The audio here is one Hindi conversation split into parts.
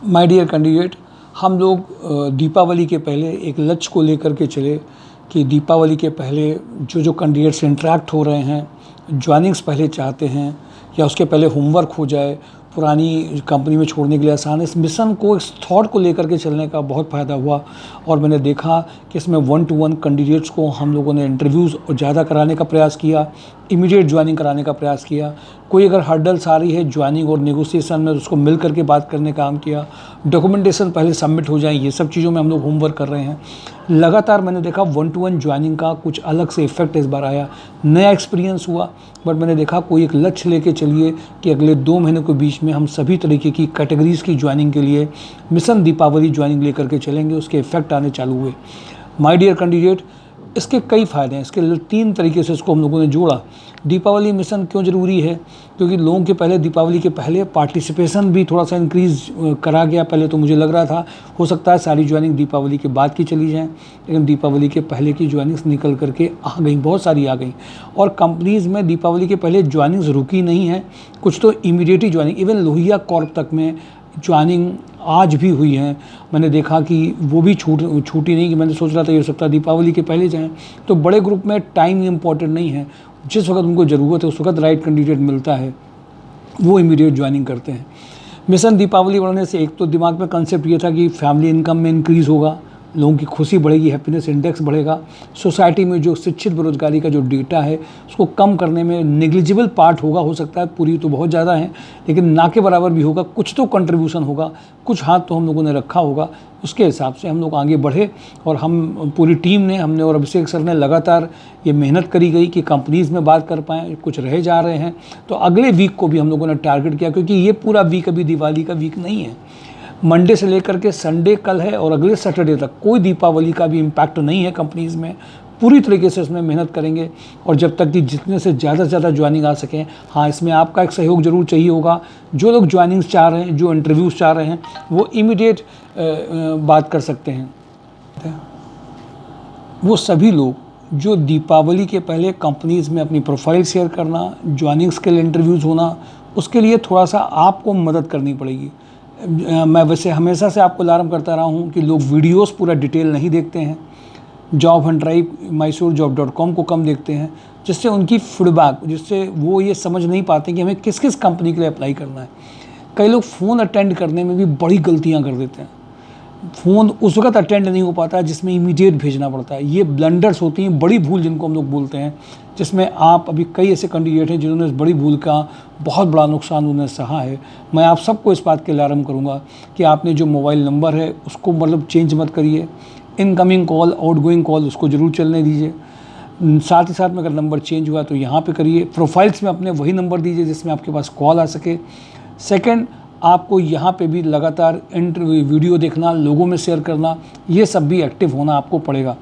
माय डियर कैंडिडेट, हम लोग दीपावली के पहले एक लक्ष्य को लेकर के चले कि दीपावली के पहले जो जो कैंडिडेट्स इंटरेक्ट हो रहे हैं, जॉइनिंग्स पहले चाहते हैं या उसके पहले होमवर्क हो जाए, पुरानी कंपनी में छोड़ने के लिए आसान है। इस मिशन को, इस थॉट को लेकर के चलने का बहुत फ़ायदा हुआ और मैंने देखा कि इसमें 1 to 1 कैंडिडेट्स को हम लोगों ने इंटरव्यूज़ ज़्यादा कराने का प्रयास किया, इमीडिएट ज्वाइनिंग कराने का प्रयास किया। कोई अगर हर्डल्स आ रही है ज्वाइनिंग और नेगोशिएशन में, उसको मिल करके बात करने का काम किया। डॉक्यूमेंटेशन पहले सबमिट हो जाए, ये सब चीज़ों में हम लोग होमवर्क कर रहे हैं। लगातार मैंने देखा 1 to 1 ज्वाइनिंग का कुछ अलग से इफेक्ट इस बार आया, नया एक्सपीरियंस हुआ। बट मैंने देखा कोई एक लक्ष्य लेके चलिए कि अगले 2 महीने के बीच में हम सभी तरीके की कैटेगरीज़ की ज्वाइनिंग के लिए मिशन दीपावली ज्वाइनिंग लेकर के चलेंगे, उसके इफेक्ट आने चालू हुए। माय डियर कैंडिडेट, इसके कई फ़ायदे हैं। इसके 3 तरीके से इसको हम लोगों ने जोड़ा। दीपावली मिशन क्यों ज़रूरी है? क्योंकि लोगों के पहले दीपावली के पहले पार्टिसिपेशन भी थोड़ा सा इंक्रीज़ करा गया। पहले तो मुझे लग रहा था हो सकता है सारी ज्वाइनिंग दीपावली के बाद की चली जाएँ, लेकिन दीपावली के पहले की ज्वाइनिंग्स निकल करके आ गई, बहुत सारी आ गई। और कंपनीज़ में दीपावली के पहले ज्वाइनिंग्स रुकी नहीं है, कुछ तो इमीडिएट ही ज्वाइनिंग, इवन लोहिया कॉर्प तक में ज्वाइनिंग आज भी हुई है। मैंने देखा कि वो भी छूटी नहीं, कि मैंने सोच रहा था ये हो सकता है दीपावली के पहले जाएं। तो बड़े ग्रुप में टाइम इम्पॉर्टेंट नहीं है, जिस वक्त उनको ज़रूरत है उस वक्त राइट कैंडिडेट मिलता है, वो इमीडिएट ज्वाइनिंग करते हैं। मिशन दीपावली बढ़ने से एक तो दिमाग में कंसेप्ट ये था कि फैमिली इनकम में इंक्रीज़ होगा, लोगों की खुशी बढ़ेगी, हैप्पीनेस इंडेक्स बढ़ेगा, सोसाइटी में जो शिक्षित बेरोजगारी का जो डेटा है उसको कम करने में नेग्लिजिबल पार्ट होगा। हो सकता है पूरी तो बहुत ज़्यादा है, लेकिन ना के बराबर भी होगा, कुछ तो कंट्रीब्यूशन होगा, कुछ हाथ तो हम लोगों ने रखा होगा। उसके हिसाब से हम लोग आगे बढ़े और हम पूरी टीम ने, हमने और अभिषेक सर ने लगातार ये मेहनत करी गई कि कंपनीज़ में बात कर पाएँ। कुछ रह जा रहे हैं तो अगले वीक को भी हम लोगों ने टारगेट किया, क्योंकि ये पूरा वीक अभी दिवाली का वीक नहीं है। मंडे से लेकर के संडे कल है और अगले सैटरडे तक कोई दीपावली का भी इम्पैक्ट नहीं है कंपनीज़ में। पूरी तरीके से इसमें मेहनत करेंगे और जब तक कि जितने से ज़्यादा ज्वाइनिंग आ सकें। हाँ, इसमें आपका एक सहयोग ज़रूर चाहिए होगा। जो लोग ज्वाइनिंग्स चाह रहे हैं, जो इंटरव्यूज़ चाह रहे हैं, वो इमीडिएट बात कर सकते हैं। वो सभी लोग जो दीपावली के पहले कंपनीज़ में अपनी प्रोफाइल शेयर करना, ज्वाइनिंग्स के लिए इंटरव्यूज़ होना, उसके लिए थोड़ा सा आपको मदद करनी पड़ेगी। मैं वैसे हमेशा से आपको अलार्म करता रहा हूँ कि लोग वीडियोस पूरा डिटेल नहीं देखते हैं, जॉब हंट ड्राइव, mysourjob.com को कम देखते हैं, जिससे उनकी फीडबैक, जिससे वो ये समझ नहीं पाते कि हमें किस किस कंपनी के लिए अप्लाई करना है। कई लोग फ़ोन अटेंड करने में भी बड़ी गलतियाँ कर देते हैं। फ़ोन उस वक्त अटेंड नहीं हो पाता है जिसमें इमीडिएट भेजना पड़ता है। ये ब्लंडर्स होती हैं, बड़ी भूल जिनको हम लोग बोलते हैं, जिसमें आप अभी कई ऐसे कैंडिडेट हैं जिन्होंने इस बड़ी भूल का बहुत बड़ा नुकसान उन्हें सहा है। मैं आप सबको इस बात के अलार्म करूँगा कि आपने जो मोबाइल नंबर है उसको मतलब चेंज मत करिए। इनकमिंग कॉल, आउटगोइंग कॉल उसको ज़रूर चलने दीजिए। साथ ही साथ में अगर नंबर चेंज हुआ तो यहाँ पे करिए। प्रोफाइल्स में अपने वही नंबर दीजिए जिसमें आपके पास कॉल आ सके। सेकंड, आपको यहाँ पे भी लगातार इंटरव्यू वीडियो देखना, लोगों में शेयर करना, ये सब भी एक्टिव होना आपको पड़ेगा।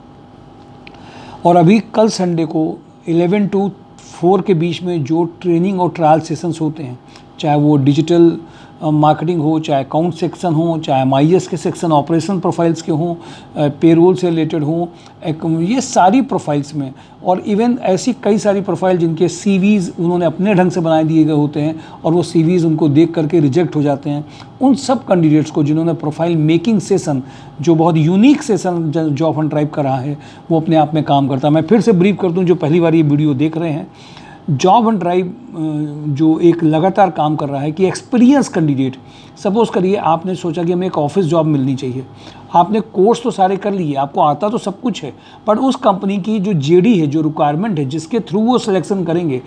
और अभी कल संडे को 11 to 4 के बीच में जो ट्रेनिंग और ट्रायल सेशंस होते हैं, चाहे वो डिजिटल मार्केटिंग हो, चाहे अकाउंट सेक्शन हो, चाहे MIS के सेक्शन ऑपरेशन प्रोफाइल्स के हों, पेरोल से रिलेटेड हों, ये सारी प्रोफाइल्स में, और इवन ऐसी कई सारी प्रोफाइल जिनके CVs उन्होंने अपने ढंग से बनाए दिए गए होते हैं और वो CVs उनको देख करके रिजेक्ट हो जाते हैं। उन सब कैंडिडेट्स को जिन्होंने प्रोफाइल मेकिंग सेशन, जो बहुत unique session job Hunt drive का रहा है, वो अपने आप में काम करता है। मैं फिर से ब्रीफ कर दूं जो पहली बार ये वीडियो देख रहे हैं। जॉब हंट ड्राइव जो एक लगातार काम कर रहा है कि एक्सपीरियंस कैंडिडेट, सपोज़ करिए आपने सोचा कि हमें एक ऑफिस जॉब मिलनी चाहिए, आपने कोर्स तो सारे कर लिए, आपको आता तो सब कुछ है, पर उस कंपनी की जो JD है, जो रिक्वायरमेंट है, जिसके थ्रू वो सिलेक्शन करेंगे,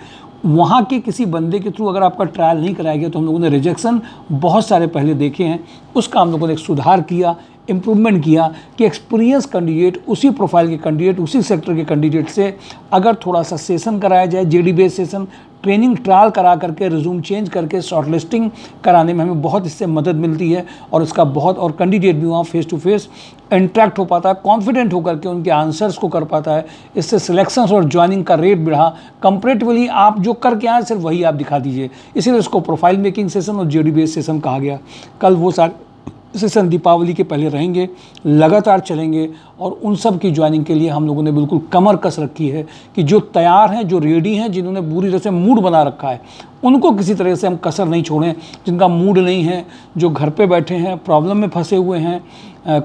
वहाँ के किसी बंदे के थ्रू अगर आपका ट्रायल नहीं कराया गया तो हम लोगों ने रिजेक्शन बहुत सारे पहले देखे हैं। उसका हम लोगों ने एक सुधार किया, इम्प्रूवमेंट किया कि एक्सपीरियंस कैंडिडेट, उसी प्रोफाइल के कैंडिडेट, उसी सेक्टर के कैंडिडेट से अगर थोड़ा सा सेशन कराया जाए, JD based session, training trial करा करके, रिज्यूम चेंज करके शॉर्टलिस्टिंग कराने में हमें बहुत इससे मदद मिलती है। और इसका बहुत, और कैंडिडेट भी वहाँ फेस टू फेस इंटरेक्ट हो पाता है, कॉन्फिडेंट होकर के उनके आंसर्स को कर पाता है। इससे सिलेक्शंस और ज्वाइनिंग का रेट बढ़ा। कंपैरेटिवली आप जो करके आए सिर्फ वही आप दिखा दीजिए, इसीलिए इसको प्रोफाइल मेकिंग सेशन और JD बेस्ड सेशन कहा गया। कल वो सारे सेशन दीपावली के पहले रहेंगे, लगातार चलेंगे और उन सब की ज्वाइनिंग के लिए हम लोगों ने बिल्कुल कमर कस रखी है कि जो तैयार हैं, जो रेडी हैं, जिन्होंने पूरी तरह से मूड बना रखा है, उनको किसी तरह से हम कसर नहीं छोड़ें। जिनका मूड नहीं है, जो घर पे बैठे हैं, प्रॉब्लम में फंसे हुए हैं,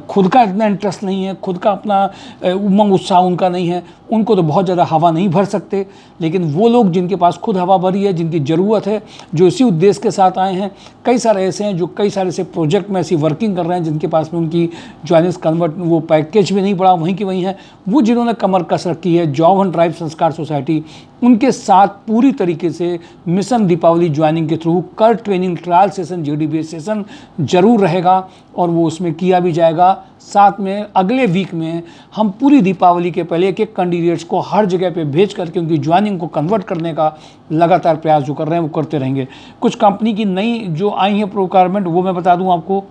खुद का इतना इंटरेस्ट नहीं है, खुद का अपना उमंग उत्साह उनका नहीं है, उनको तो बहुत ज़्यादा हवा नहीं भर सकते। लेकिन वो लोग जिनके पास खुद हवा भरी है, जिनकी ज़रूरत है, जो इसी उद्देश्य के साथ आए हैं, कई सारे ऐसे हैं जो कई सारे से प्रोजेक्ट में ऐसी वर्किंग कर रहे हैं जिनके पास में उनकी ज्वाइनिंग कन्वर्ट वो पैकेज भी नहीं पड़ा, वहीं की वहीं है। वो जिन्होंने कमर कस रखी है, जॉब एंड ड्राइव संस्कार सोसाइटी उनके साथ पूरी तरीके से मिशन दीपावली ज्वाइनिंग के थ्रू कल training trial session, JDBA session जरूर रहेगा और वो उसमें किया भी जाएगा। साथ में अगले वीक में हम पूरी दीपावली के पहले एक एक कैंडिडेट्स को हर जगह पे भेज करके उनकी ज्वाइनिंग को कन्वर्ट करने का लगातार प्रयास जो कर रहे हैं वो करते रहेंगे। कुछ कंपनी की नई जो आई हैं रिक्वायरमेंट वो मैं बता दूं आपको।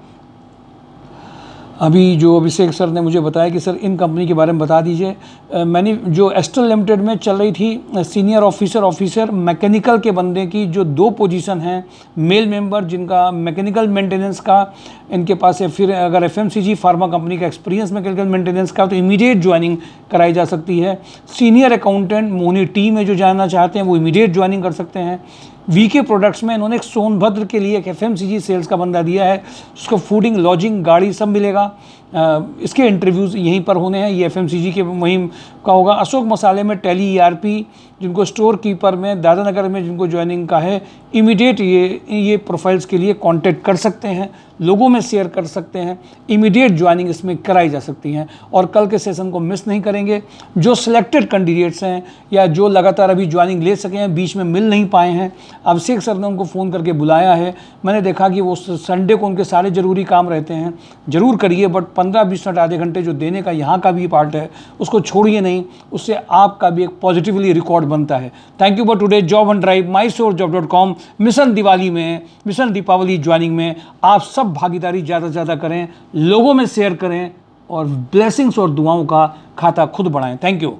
अभी जो अभिषेक सर ने मुझे बताया कि सर इन कंपनी के बारे में बता दीजिए। मैंने जो एस्ट्रल लिमिटेड में चल रही थी सीनियर ऑफिसर मैकेनिकल के बंदे की जो 2 पोजीशन हैं, मेल मेंबर जिनका मैकेनिकल मेंटेनेंस का इनके पास है, फिर अगर FMCG फार्मा कंपनी का एक्सपीरियंस मैकेनिकल मेंटेनेंस का तो इमीडिएट ज्वाइनिंग कराई जा सकती है। सीनियर अकाउंटेंट मोनी टीम में जो जानना चाहते हैं वो इमीडिएट ज्वाइनिंग कर सकते हैं। VK प्रोडक्ट्स में इन्होंने एक सोनभद्र के लिए एक FMCG सेल्स का बंदा दिया है, उसको फूडिंग, लॉजिंग, गाड़ी सब मिलेगा। इसके इंटरव्यूज़ यहीं पर होने हैं, ये FMCG के मुहिम का होगा। अशोक मसाले में टैली ERP जिनको स्टोर कीपर में दादानगर में जिनको ज्वाइनिंग का है, इमीडिएट ये प्रोफाइल्स के लिए कांटेक्ट कर सकते हैं, लोगों में शेयर कर सकते हैं, इमीडिएट ज्वाइनिंग इसमें कराई जा सकती हैं। और कल के सेशन को मिस नहीं करेंगे। जो सिलेक्टेड कैंडिडेट्स हैं या जो लगातार अभी ज्वाइनिंग ले सके हैं, बीच में मिल नहीं पाए हैं, अभिषेक सर ने उनको फ़ोन करके बुलाया है। मैंने देखा कि वो संडे को उनके सारे ज़रूरी काम रहते हैं, ज़रूर करिए, बट 15-20 मिनट आधे घंटे जो देने का यहाँ का भी पार्ट है उसको छोड़िए नहीं, उससे आपका भी एक पॉजिटिवली रिकॉर्ड बनता है। Thank you for today job and drive mysourcejob.com mission Diwali में, मिशन दीपावली ज्वाइनिंग में आप सब भागीदारी ज़्यादा से ज़्यादा करें, लोगों में शेयर करें और ब्लेसिंग्स और दुआओं का खाता खुद बढ़ाएं। Thank you.